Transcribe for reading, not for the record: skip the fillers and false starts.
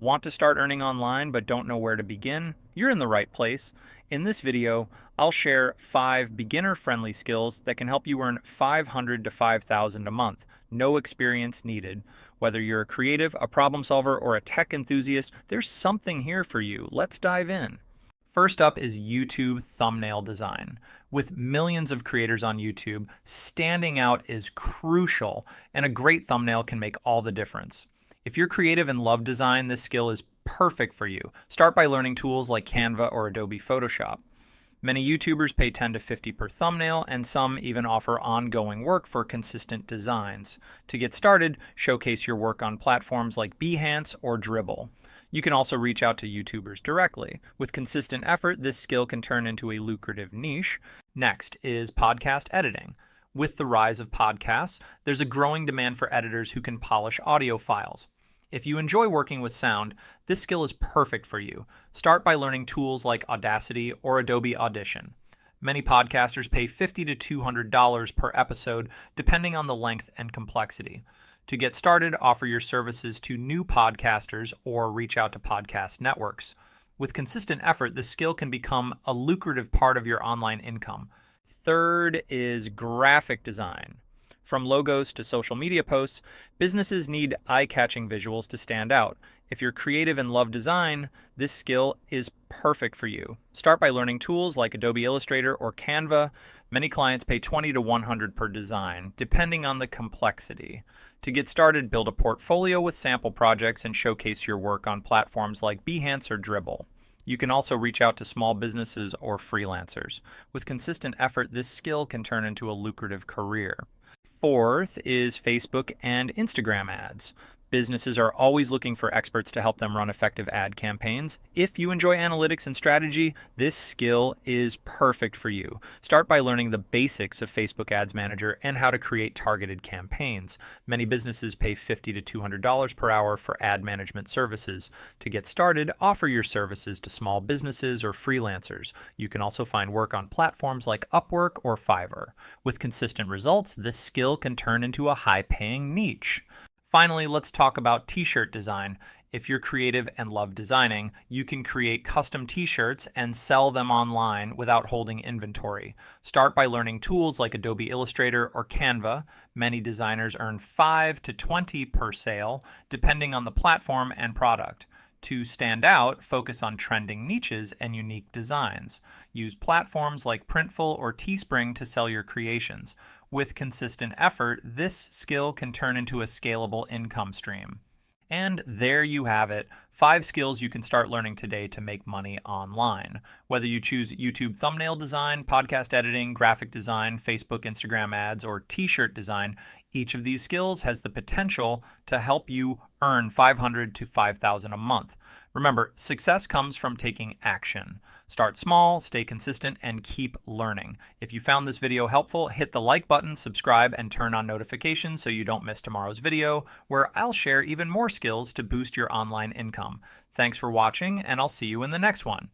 Want to start earning online but don't know where to begin? You're in the right place. In this video, I'll share 5 beginner-friendly skills that can help you earn $500 to $5,000 a month. No experience needed. Whether you're a creative, a problem solver, or a tech enthusiast, there's something here for you. Let's dive in. First up is YouTube thumbnail design. With millions of creators on YouTube, standing out is crucial, and a great thumbnail can make all the difference. If you're creative and love design, this skill is perfect for you. Start by learning tools like Canva or Adobe Photoshop. Many YouTubers pay 10 to 50 per thumbnail, and some even offer ongoing work for consistent designs. To get started, showcase your work on platforms like Behance or Dribbble. You can also reach out to YouTubers directly. With consistent effort, this skill can turn into a lucrative niche. Next is podcast editing. With the rise of podcasts, there's a growing demand for editors who can polish audio files. If you enjoy working with sound, this skill is perfect for you. Start by learning tools like Audacity or Adobe Audition. Many podcasters pay $50 to $200 per episode, depending on the length and complexity. To get started, offer your services to new podcasters or reach out to podcast networks. With consistent effort, this skill can become a lucrative part of your online income. Third is graphic design. From logos to social media posts, businesses need eye-catching visuals to stand out. If you're creative and love design, this skill is perfect for you. Start by learning tools like Adobe Illustrator or Canva. Many clients pay $20 to $100 per design, depending on the complexity. To get started, build a portfolio with sample projects and showcase your work on platforms like Behance or Dribbble. You can also reach out to small businesses or freelancers. With consistent effort, this skill can turn into a lucrative career. Fourth is Facebook and Instagram ads. Businesses are always looking for experts to help them run effective ad campaigns. If you enjoy analytics and strategy, this skill is perfect for you. Start by learning the basics of Facebook Ads Manager and how to create targeted campaigns. Many businesses pay $50 to $200 per hour for ad management services. To get started, offer your services to small businesses or freelancers. You can also find work on platforms like Upwork or Fiverr. With consistent results, this skill can turn into a high-paying niche. Finally, let's talk about t-shirt design. If you're creative and love designing, you can create custom t-shirts and sell them online without holding inventory. Start by learning tools like Adobe Illustrator or Canva. Many designers earn $5 to $20 per sale, depending on the platform and product. To stand out, focus on trending niches and unique designs. Use platforms like Printful or Teespring to sell your creations. With consistent effort, this skill can turn into a scalable income stream. And there you have it, 5 skills you can start learning today to make money online. Whether you choose YouTube thumbnail design, podcast editing, graphic design, Facebook, Instagram ads, or t-shirt design, each of these skills has the potential to help you earn $500 to $5,000 a month. Remember, success comes from taking action. Start small, stay consistent, and keep learning. If you found this video helpful, hit the like button, subscribe, and turn on notifications so you don't miss tomorrow's video, where I'll share even more skills to boost your online income. Thanks for watching, and I'll see you in the next one.